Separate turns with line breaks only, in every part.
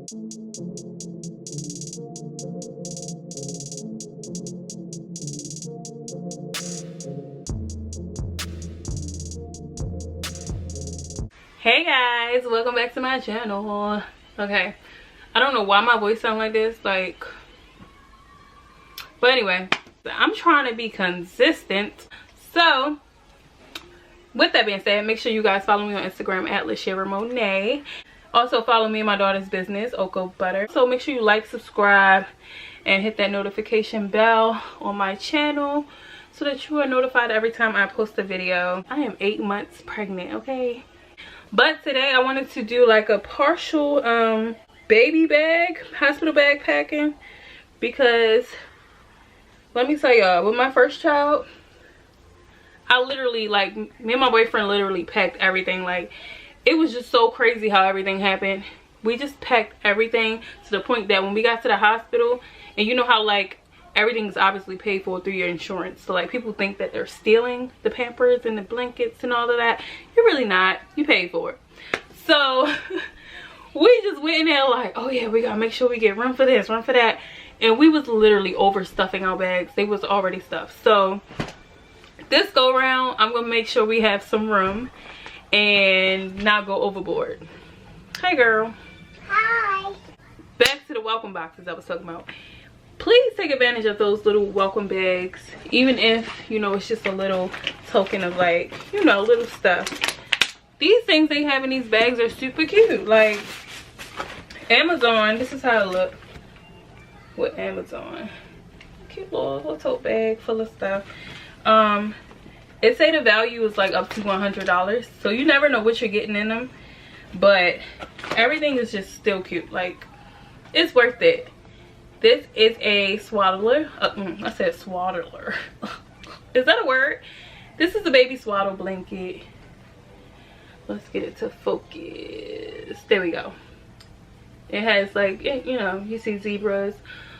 Hey guys, welcome back to my channel. Okay, I don't know why my voice sounds like this, like, but anyway, I'm trying to be consistent. So with that being said, make sure you guys follow me on Instagram at LaSharaMonet. Also follow me in my daughter's business, Oko Butter. So make sure you like, subscribe, and hit that notification bell on my channel so that you are notified every time I post a video. I am 8 months pregnant, okay? But today I wanted to do like a partial baby bag, hospital bag packing, because let me tell y'all, with my first child, I literally, like, me and my boyfriend literally packed everything. Like, it was just so crazy how everything happened. We just packed everything to the point that when we got to the hospital, and you know how like everything's obviously paid for through your insurance, so like people think that they're stealing the Pampers and the blankets and all of that. You're really not. You paid for it. So we just went in there like, oh yeah, we gotta make sure we get room for this, room for that, and we was literally overstuffing our bags. They was already stuffed. So this go around, I'm gonna make sure we have some room and not go overboard. Hey girl.
Hi.
Back to the welcome boxes I was talking about. Please take advantage of those little welcome bags, even if, you know, it's just a little token of, like, you know, little stuff. These things they have in these bags are super cute. Like, Amazon, this is how it look with Amazon. Cute little tote bag full of stuff. It say the value is like up to $100, so you never know what you're getting in them, but everything is just still cute. Like, it's worth it. This is a swaddler. I said swaddler. Is that a word? This is a baby swaddle blanket. Let's get it to focus. There we go. It has, like, you know, you see zebras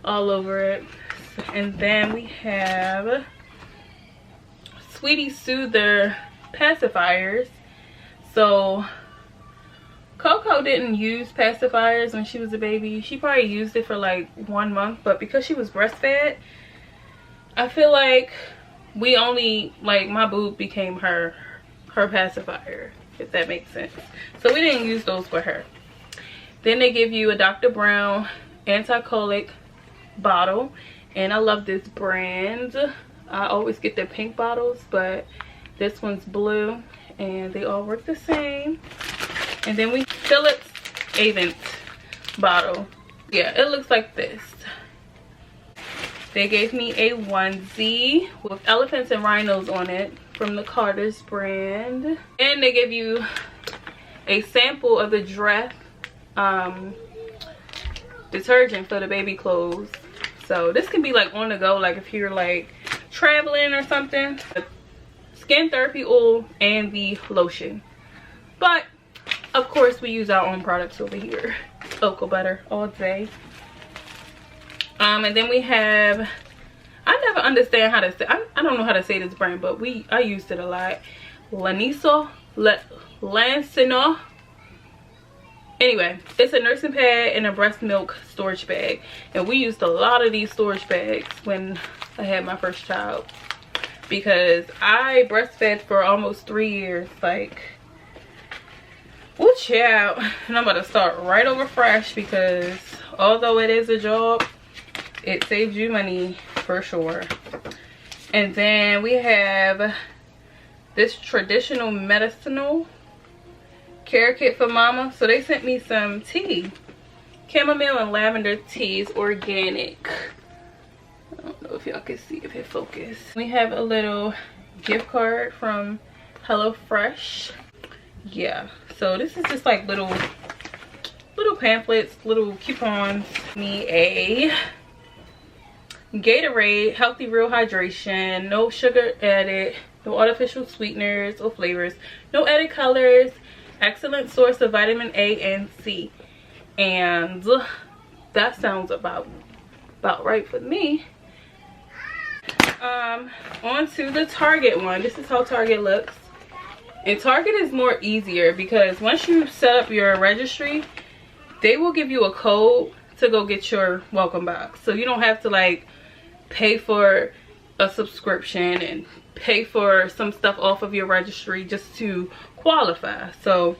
all over it. And then we have Sweetie Soother pacifiers. So Coco didn't use pacifiers when she was a baby. She probably used it for like 1 month, but because she was breastfed, I feel like we only, like, my boob became her pacifier, if that makes sense. So we didn't use those for her. Then they give you a Dr. Brown anti-colic bottle, and I love this brand. I always get their pink bottles, but this one's blue, and they all work the same. And then we Philips Avent bottle. Yeah, it looks like this. They gave me a onesie with elephants and rhinos on it from the Carter's brand. And they give you a sample of the Dreft detergent for the baby clothes. So this can be like on the go, like if you're like traveling or something. Skin therapy oil and the lotion. But of course we use our own products over here. Oko Butter all day. And then we have, I never understand how to say, I don't know how to say this brand, but I used it a lot. Lancino. Anyway, it's a nursing pad and a breast milk storage bag, and we used a lot of these storage bags when I had my first child, because I breastfed for almost 3 years. Like, watch out. And I'm about to start right over fresh, because although it is a job, it saves you money for sure. And then we have this traditional medicinal care kit for mama. So they sent me some tea, chamomile and lavender teas, organic. I don't know if y'all can see if it focus. We have a little gift card from HelloFresh. Yeah, so this is just like little pamphlets, little coupons. Me a Gatorade Healthy Real Hydration, no sugar added, no artificial sweeteners or flavors, no added colors, excellent source of vitamin A and C. And that sounds about right for me. On to the Target one. This is how Target looks. And Target is more easier because once you set up your registry, they will give you a code to go get your welcome box. So you don't have to like pay for a subscription and pay for some stuff off of your registry just to qualify. So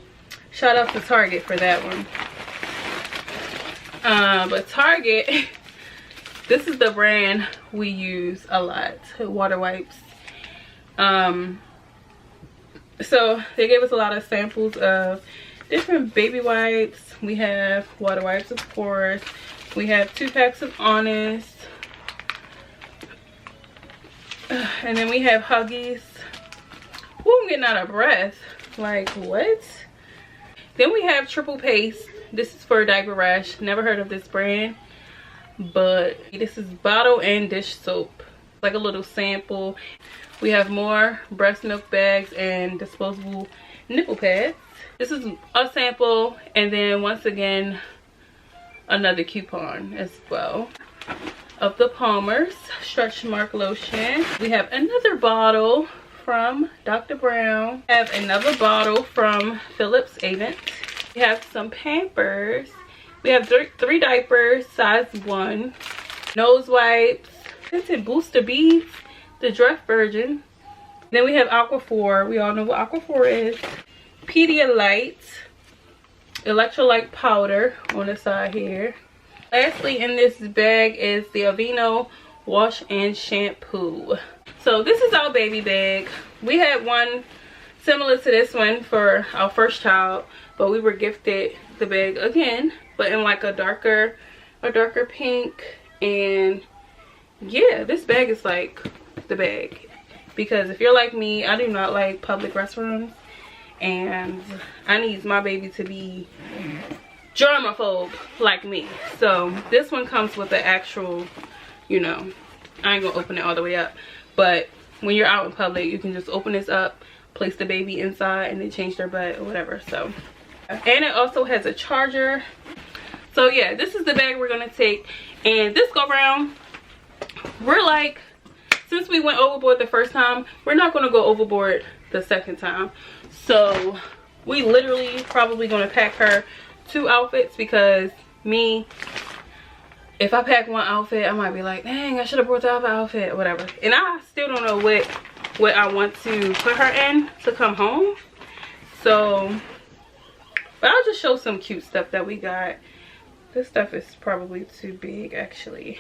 shout out to Target for that one. But Target, this is the brand we use a lot, water wipes. So they gave us a lot of samples of different baby wipes. We have water wipes, of course. We have 2 packs of Honest. And then we have Huggies. Ooh, I'm getting out of breath. Like, what? Then we have Triple Paste. This is for diaper rash. Never heard of this brand. But this is bottle and dish soap. Like a little sample. We have more breast milk bags and disposable nipple pads. This is a sample, and then once again another coupon as well of the Palmer's stretch mark lotion. We have another bottle from Dr. Brown. We have another bottle from Philips Avent. We have some Pampers. We have 3 diapers, size 1. Nose wipes, scented booster beads, the Dress Virgin. Then we have Aquaphor. We all know what Aquaphor is. Pedialyte, electrolyte powder on the side here. Lastly in this bag is the Aveeno wash and shampoo. So this is our baby bag. We had one similar to this one for our first child, but we were gifted the bag again, but in like a darker pink. And yeah, this bag is like the bag, because if you're like me, I do not like public restrooms, and I need my baby to be germaphobe like me. So this one comes with the actual, you know, I ain't gonna open it all the way up, but when you're out in public, you can just open this up, place the baby inside, and then change their butt or whatever. So, and it also has a charger. So yeah, this is the bag we're gonna take. And this go round, we're like, since we went overboard the first time, we're not gonna go overboard the second time. So we literally probably gonna pack her 2 outfits, because me, if I pack one outfit, I might be like, dang, I should have brought the other outfit or whatever. And I still don't know what I want to put her in to come home. So, but I'll just show some cute stuff that we got. This stuff is probably too big actually,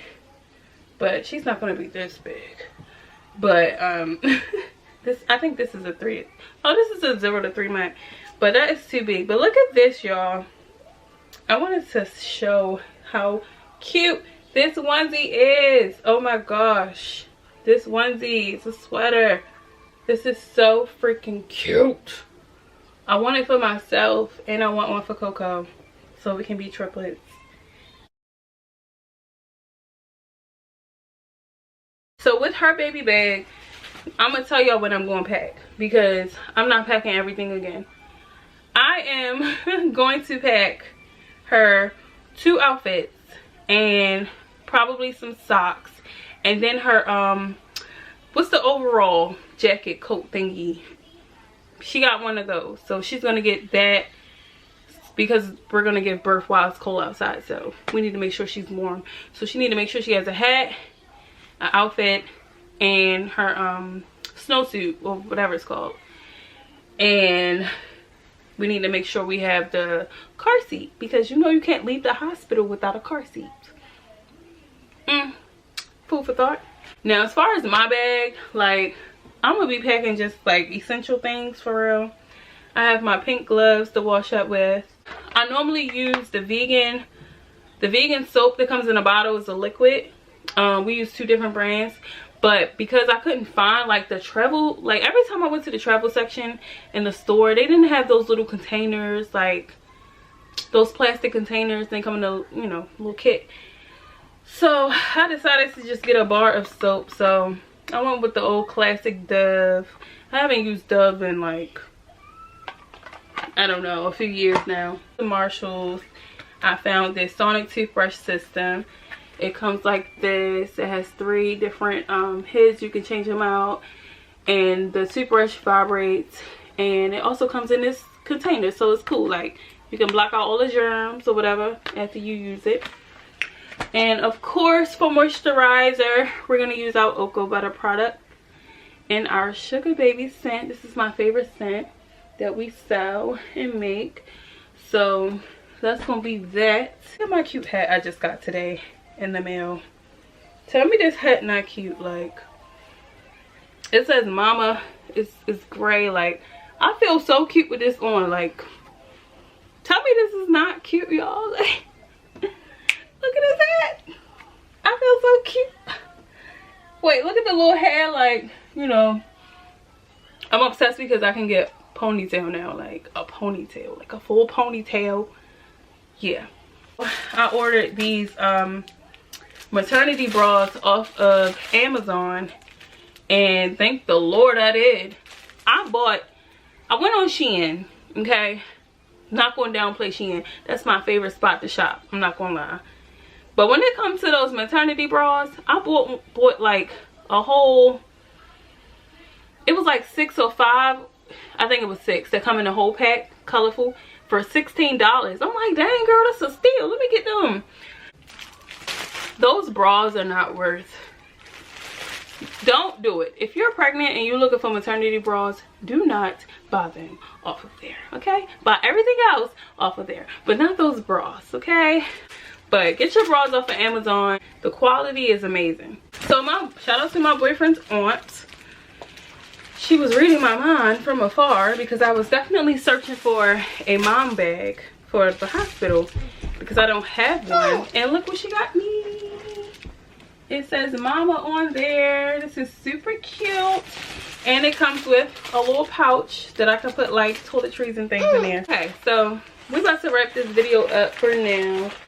but she's not gonna be this big. But this, I think this is a 3. Oh, this is a 0 to 3 month, but that is too big. But look at this, y'all. I wanted to show how cute this onesie is. Oh my gosh, this onesie, it's a sweater. This is so freaking cute. I want it for myself, and I want one for Coco, so we can be triplets. So with her baby bag, I'm gonna tell y'all what I'm gonna pack, because I'm not packing everything again. I am going to pack her 2 outfits and probably some socks, and then her what's the overall jacket coat thingy. She got one of those, so she's gonna get that, because we're gonna give birth while it's cold outside, so we need to make sure she's warm. So she need to make sure she has a hat, an outfit, and her snowsuit, or whatever it's called. And we need to make sure we have the car seat, because you know you can't leave the hospital without a car seat. Food for thought. Now as far as my bag, like, I'm gonna be packing just like essential things for real. I have my pink gloves to wash up with. I normally use the vegan soap that comes in a bottle. Is a liquid. We use 2 different brands, but because I couldn't find like the travel, like every time I went to the travel section in the store, they didn't have those little containers, like those plastic containers. They come in a, you know, little kit. So I decided to just get a bar of soap. So I went with the old classic Dove. I haven't used Dove in like, I don't know, a few years now. The Marshalls, I found this sonic toothbrush system. It comes like this. It has 3 different heads. You can change them out, and the toothbrush vibrates, and it also comes in this container, so it's cool. Like, You can block out all the germs or whatever after you use it. And of course, for moisturizer, we're going to use our Cocoa Butter product and our Sugar Baby scent. This is my favorite scent that we sell and make. So that's going to be that. Look at my cute hat I just got today in the mail. Tell me this hat not cute. Like, it says mama. It's gray. Like, I feel so cute with this on. Like, tell me this is not cute, y'all. Like, look at this hat. I feel so cute. Wait, look at the little hair. Like, you know, I'm obsessed because I can get ponytail now. Like a ponytail, like a full ponytail. Yeah. I ordered these maternity bras off of Amazon, and thank the Lord I did. I went on Shein, okay? Not going to downplay Shein. That's my favorite spot to shop. I'm not going to lie. But when it comes to those maternity bras, I bought like a whole, it was like 6 or 5. I think it was 6 that come in a whole pack, colorful, for $16. I'm like, dang girl, that's a steal. Let me get them. Those bras are not worth. Don't do it. If you're pregnant and you're looking for maternity bras, do not buy them off of there, okay? Buy everything else off of there, but not those bras, okay? But get your bras off of Amazon. The quality is amazing. So shout out to my boyfriend's aunt. She was reading my mind from afar because I was definitely searching for a mom bag for the hospital because I don't have one. And look what she got me. It says mama on there. This is super cute. And it comes with a little pouch that I can put like toiletries and things in there. Okay, so we're about to wrap this video up for now.